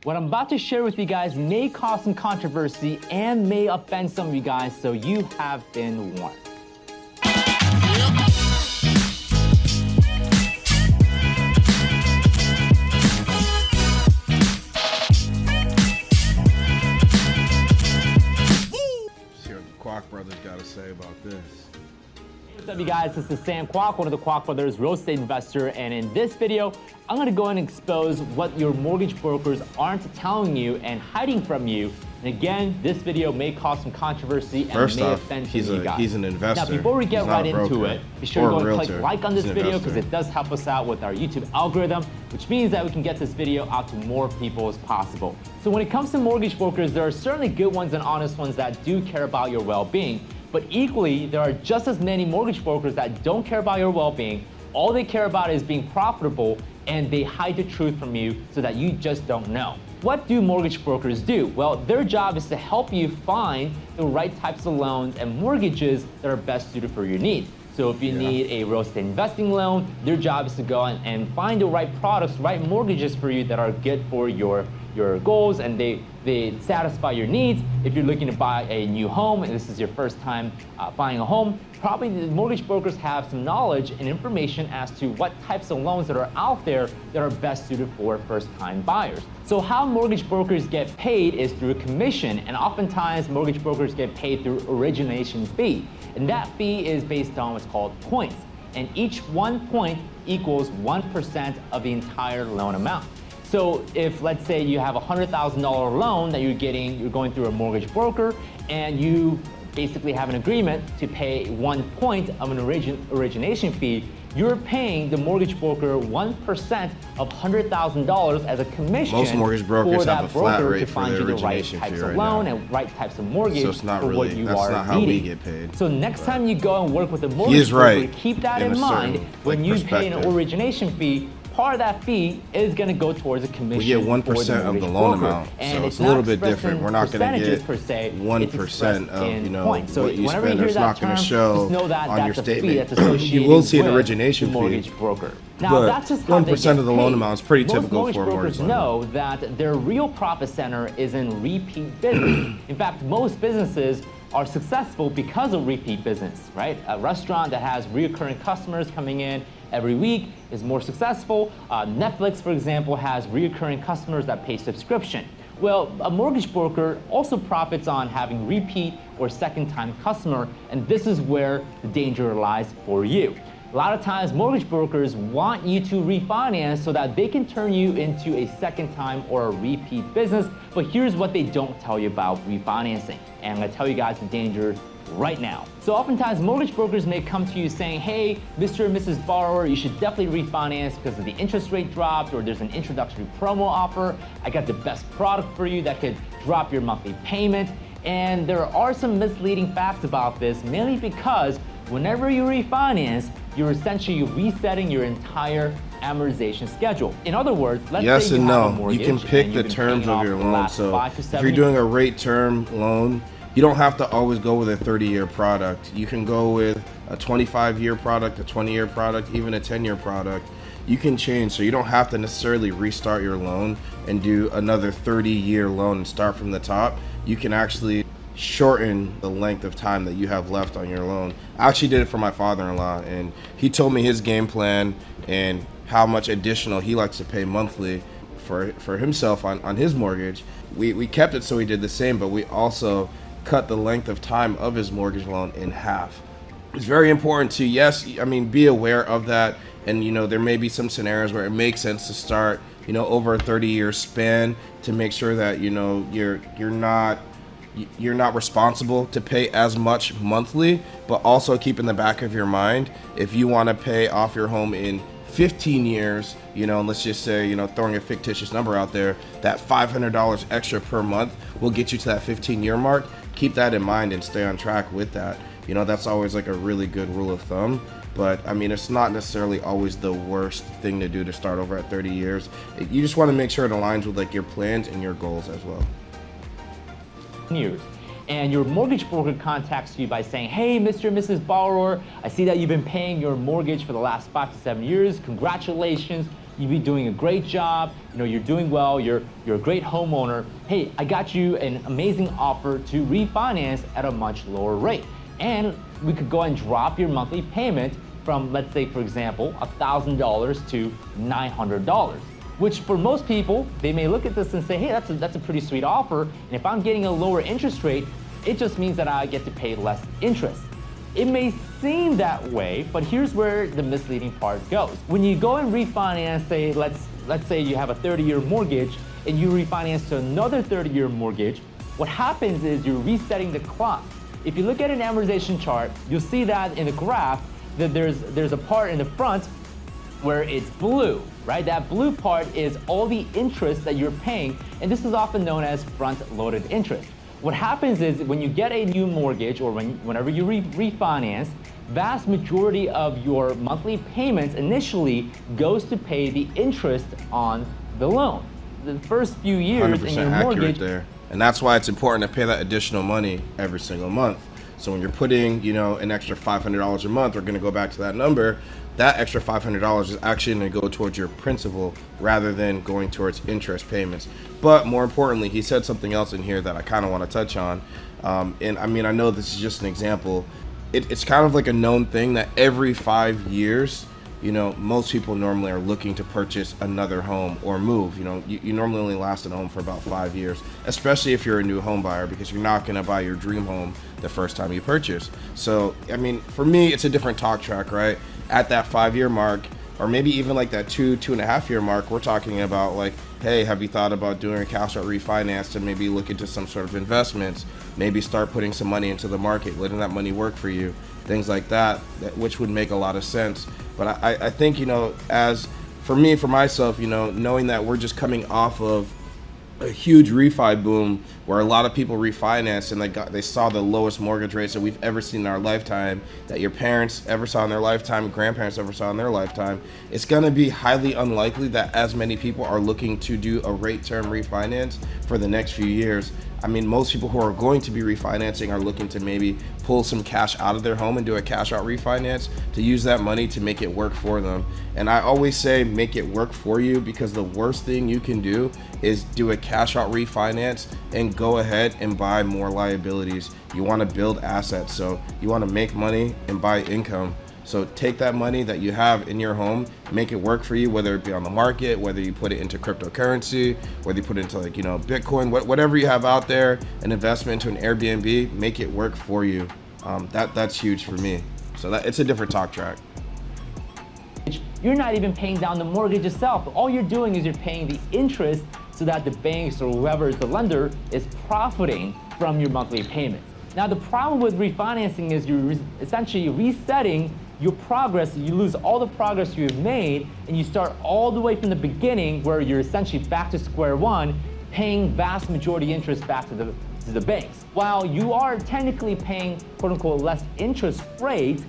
What I'm about to share with you guys may cause some controversy and may offend some of you guys, so you have been warned. See what the Kwok brothers got to say about this. What's up, you guys? This is Sam Kwok, one of the Kwok brothers, real estate investor, and in this video, I'm going to go and expose what your mortgage brokers aren't telling you and hiding from you. And again, this video may cause some controversy and may offend some of you guys. He's an investor. Now, before we get right into it, be sure to go and click like on this video because it does help us out with our YouTube algorithm, which means that we can get this video out to more people as possible. So when it comes to mortgage brokers, there are certainly good ones and honest ones that do care about your well-being. But equally, there are just as many mortgage brokers that don't care about your well-being. All they care about is being profitable, and they hide the truth from you so that you just don't know. What do mortgage brokers do? Well, their job is to help you find the right types of loans and mortgages that are best suited for your needs. So if you need a real estate investing loan, their job is to go and find the right products, right mortgages for you that are good for your goals, and they satisfy your needs. If you're looking to buy a new home and this is your first time buying a home, probably the mortgage brokers have some knowledge and information as to what types of loans that are out there that are best suited for first-time buyers. So how mortgage brokers get paid is through a commission, and oftentimes mortgage brokers get paid through origination fee. And that fee is based on what's called points. And each 1 point equals 1% of the entire loan amount. So if, let's say, you have a $100,000 loan that you're going through a mortgage broker, and you basically have an agreement to pay 1 point of an origination fee, you're paying the mortgage broker 1% of $100,000 as a commission. Most mortgage brokers for that have a flat broker rate to for find their you the right origination types fee of right loan now. and right types of mortgage So it's not for really, what you that's are not how needing. we get paid. So next Right. time you go and work with a He mortgage is broker, right keep that in in a mind. certain, When you pay an perspective. origination fee, part of that fee is going to go towards a commission. We get 1% of the loan amount, so it's a little bit different. We're not going to get 1% of points. So what you whenever spend. hear It's that not going term, to show just know that on that's your a fee statement. that's associated You will see an with origination the fee. mortgage broker. Now, But that's just how they 1% get of the loan paid. amount is pretty Most typical mortgage for a mortgage brokers lender. know that their real profit center is in repeat business. In fact, most businesses are successful because of repeat business, right? A restaurant that has recurring customers coming in every week is more successful. Netflix, for example, has recurring customers that pay subscription. Well, a mortgage broker also profits on having repeat or second-time customer, and this is where the danger lies for you. A lot of times, mortgage brokers want you to refinance so that they can turn you into a second time or a repeat business, but here's what they don't tell you about refinancing. And I'm gonna tell you guys the danger right now. So oftentimes, mortgage brokers may come to you saying, hey, Mr. and Mrs. Borrower, you should definitely refinance because of the interest rate dropped, or there's an introductory promo offer. I got the best product for you that could drop your monthly payment. And there are some misleading facts about this, mainly because whenever you refinance, you're essentially resetting your entire amortization schedule. In other words, let's say you have a mortgage. You can pick the terms of your loan. So if you're doing a rate term loan, you don't have to always go with a 30-year product. You can go with a 25-year product, a 20-year product, even a 10-year product. You can change, so you don't have to necessarily restart your loan and do another 30-year loan and start from the top. You can actually shorten the length of time that you have left on your loan. I actually did it for my father-in-law, and he told me his game plan and how much additional he likes to pay monthly for himself on his mortgage. We kept it so he did the same, but we also cut the length of time of his mortgage loan in half. It's very important to, be aware of that. And, there may be some scenarios where it makes sense to start, over a 30-year span to make sure that, you're not responsible to pay as much monthly, but also keep in the back of your mind, if you want to pay off your home in 15 years, and let's just say, throwing a fictitious number out there, that $500 extra per month will get you to that 15-year mark. Keep that in mind and stay on track with that. That's always like a really good rule of thumb. But it's not necessarily always the worst thing to do to start over at 30 years. You just want to make sure it aligns with like your plans and your goals as well. Years. And your mortgage broker contacts you by saying, hey, Mr. and Mrs. Borrower, I see that you've been paying your mortgage for the last 5 to 7 years. Congratulations. you'd be doing a great job, you're doing well, you're a great homeowner. Hey, I got you an amazing offer to refinance at a much lower rate. And we could go and drop your monthly payment from, let's say, for example, $1,000 to $900. Which for most people, they may look at this and say, hey, that's a pretty sweet offer. And if I'm getting a lower interest rate, it just means that I get to pay less interest. It may seem that way, but here's where the misleading part goes. When you go and refinance, say, let's say you have a 30-year mortgage and you refinance to another 30-year mortgage, what happens is you're resetting the clock. If you look at an amortization chart, you'll see that in the graph that there's a part in the front where it's blue, right? That blue part is all the interest that you're paying, and this is often known as front-loaded interest. What happens is when you get a new mortgage or whenever you refinance, vast majority of your monthly payments initially goes to pay the interest on the loan. The first few years in your mortgage. There. And that's why it's important to pay that additional money every single month. So when you're putting, an extra $500 a month, we're going to go back to that number. That extra $500 is actually going to go towards your principal rather than going towards interest payments. But more importantly, he said something else in here that I kind of want to touch on. And I know this is just an example. It's kind of like a known thing that every 5 years, most people normally are looking to purchase another home or move. You normally only last in a home for about 5 years, especially if you're a new home buyer, because you're not going to buy your dream home the first time you purchase. So, for me, it's a different talk track, right? At that 5-year mark, or maybe even like that 2.5 year mark, we're talking about like, hey, have you thought about doing a cash out refinance to maybe look into some sort of investments, maybe start putting some money into the market, letting that money work for you, things like that, which would make a lot of sense. But I think, as for me, for myself, knowing that we're just coming off of a huge refi boom where a lot of people refinanced and they saw the lowest mortgage rates that we've ever seen in our lifetime, that your parents ever saw in their lifetime, grandparents ever saw in their lifetime, it's going to be highly unlikely that as many people are looking to do a rate term refinance for the next few years. Most people who are going to be refinancing are looking to maybe pull some cash out of their home and do a cash out refinance to use that money to make it work for them. And I always say make it work for you, because the worst thing you can do is do a cash out refinance and go ahead and buy more liabilities. You want to build assets, so you want to make money and buy income. So take that money that you have in your home, make it work for you, whether it be on the market, whether you put it into cryptocurrency, whether you put it into Bitcoin, whatever you have out there, an investment into an Airbnb, make it work for you. That's huge for me. So it's a different talk track. You're not even paying down the mortgage itself. All you're doing is you're paying the interest so that the banks or whoever is the lender is profiting from your monthly payments. Now, the problem with refinancing is you're essentially resetting your progress. You lose all the progress you've made, and you start all the way from the beginning where you're essentially back to square one, paying vast majority interest back to the banks. While you are technically paying quote unquote less interest rate,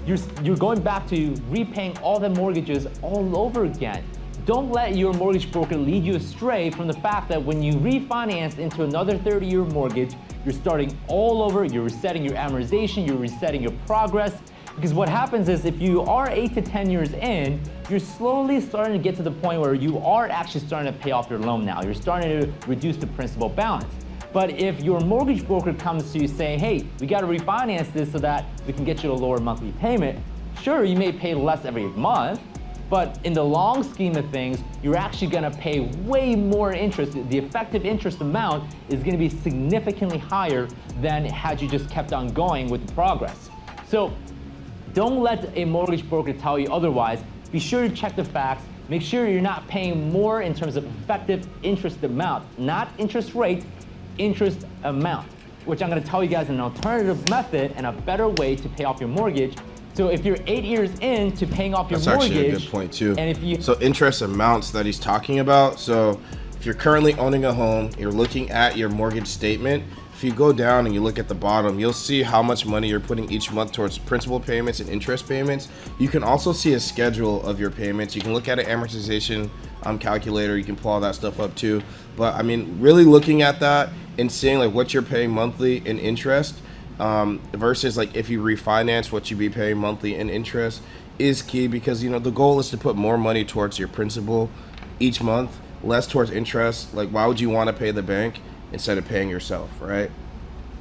you're going back to repaying all the mortgages all over again. Don't let your mortgage broker lead you astray from the fact that when you refinance into another 30-year mortgage, you're starting all over, you're resetting your amortization, you're resetting your progress. Because what happens is if you are 8 to 10 years in, you're slowly starting to get to the point where you are actually starting to pay off your loan now. You're starting to reduce the principal balance. But if your mortgage broker comes to you saying, hey, we got to refinance this so that we can get you a lower monthly payment, sure, you may pay less every month, but in the long scheme of things, you're actually gonna pay way more interest. The effective interest amount is gonna be significantly higher than had you just kept on going with the progress. So don't let a mortgage broker tell you otherwise. Be sure to check the facts. Make sure you're not paying more in terms of effective interest amount, not interest rate, interest amount, which I'm gonna tell you guys an alternative method and a better way to pay off your mortgage. So if you're 8 years into paying off your mortgage, that's actually a good point too. And if you so interest amounts that he's talking about. So if you're currently owning a home, you're looking at your mortgage statement. If you go down and you look at the bottom, you'll see how much money you're putting each month towards principal payments and interest payments. You can also see a schedule of your payments. You can look at an amortization calculator. You can pull all that stuff up too. But really looking at that and seeing like what you're paying monthly in interest versus like if you refinance what you'd be paying monthly in interest, is key because, you know, the goal is to put more money towards your principal each month, less towards interest. Like, why would you want to pay the bank instead of paying yourself, right?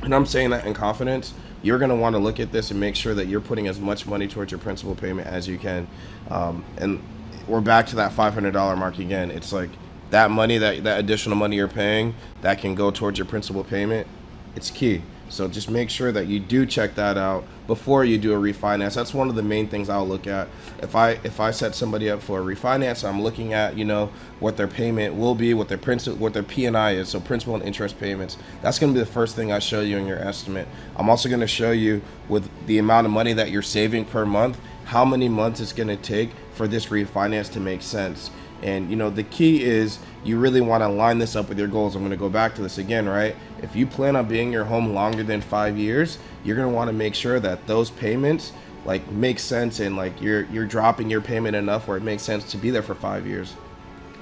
And I'm saying that in confidence. You're going to want to look at this and make sure that you're putting as much money towards your principal payment as you can. And we're back to that $500 mark again. It's like that money, that additional money you're paying, that can go towards your principal payment. It's key. So just make sure that you do check that out before you do a refinance. That's one of the main things I'll look at. If I set somebody up for a refinance, I'm looking at, you know, what their payment will be, what their P&I is, so principal and interest payments. That's going to be the first thing I show you in your estimate. I'm also going to show you with the amount of money that you're saving per month, how many months it's going to take for this refinance to make sense. And, you know, the key is you really want to line this up with your goals. I'm going to go back to this again, right? If you plan on being in your home longer than 5 years, you're going to want to make sure that those payments like make sense, and like you're dropping your payment enough where it makes sense to be there for 5 years.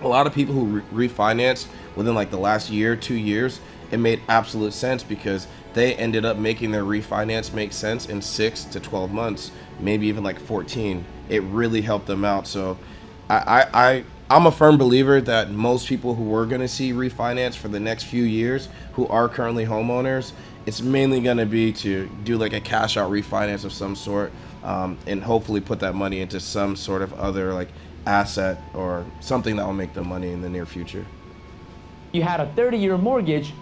A lot of people who refinanced within like the last year, 2 years, it made absolute sense because they ended up making their refinance make sense in 6 to 12 months, maybe even like 14. It really helped them out. So I'm a firm believer that most people who are going to see refinance for the next few years who are currently homeowners, it's mainly going to be to do like a cash out refinance of some sort, and hopefully put that money into some sort of other like asset or something that will make them money in the near future. You had a 30-year mortgage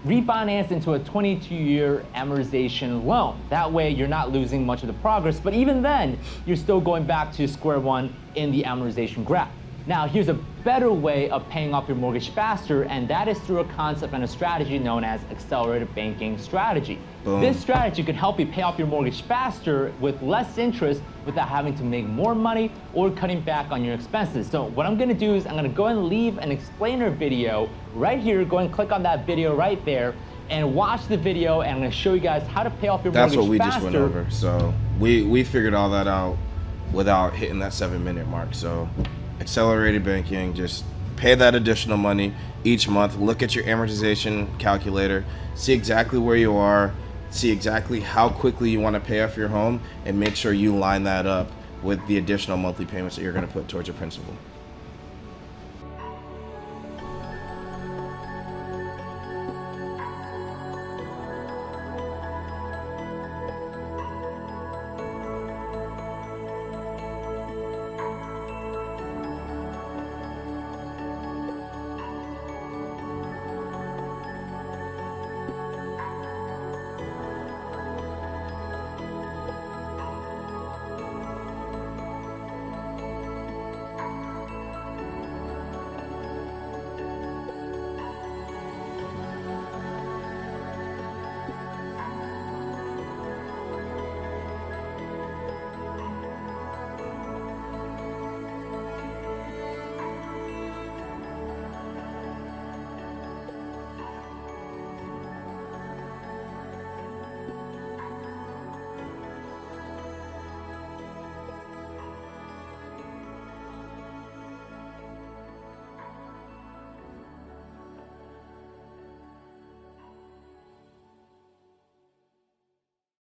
refinance into a 22-year amortization loan. That way you're not losing much of the progress, but even then you're still going back to square one in the amortization graph. Now, here's a better way of paying off your mortgage faster, and that is through a concept and a strategy known as accelerated banking strategy. Boom. This strategy could help you pay off your mortgage faster with less interest without having to make more money or cutting back on your expenses. So what I'm gonna do is I'm gonna go and leave an explainer video right here. Go and click on that video right there and watch the video, and I'm gonna show you guys how to pay off your mortgage faster. That's what we just went over. So we figured all that out without hitting that 7-minute mark. So accelerated banking, just pay that additional money each month. Look at your amortization calculator, see exactly where you are, see exactly how quickly you want to pay off your home, and make sure you line that up with the additional monthly payments that you're going to put towards your principal.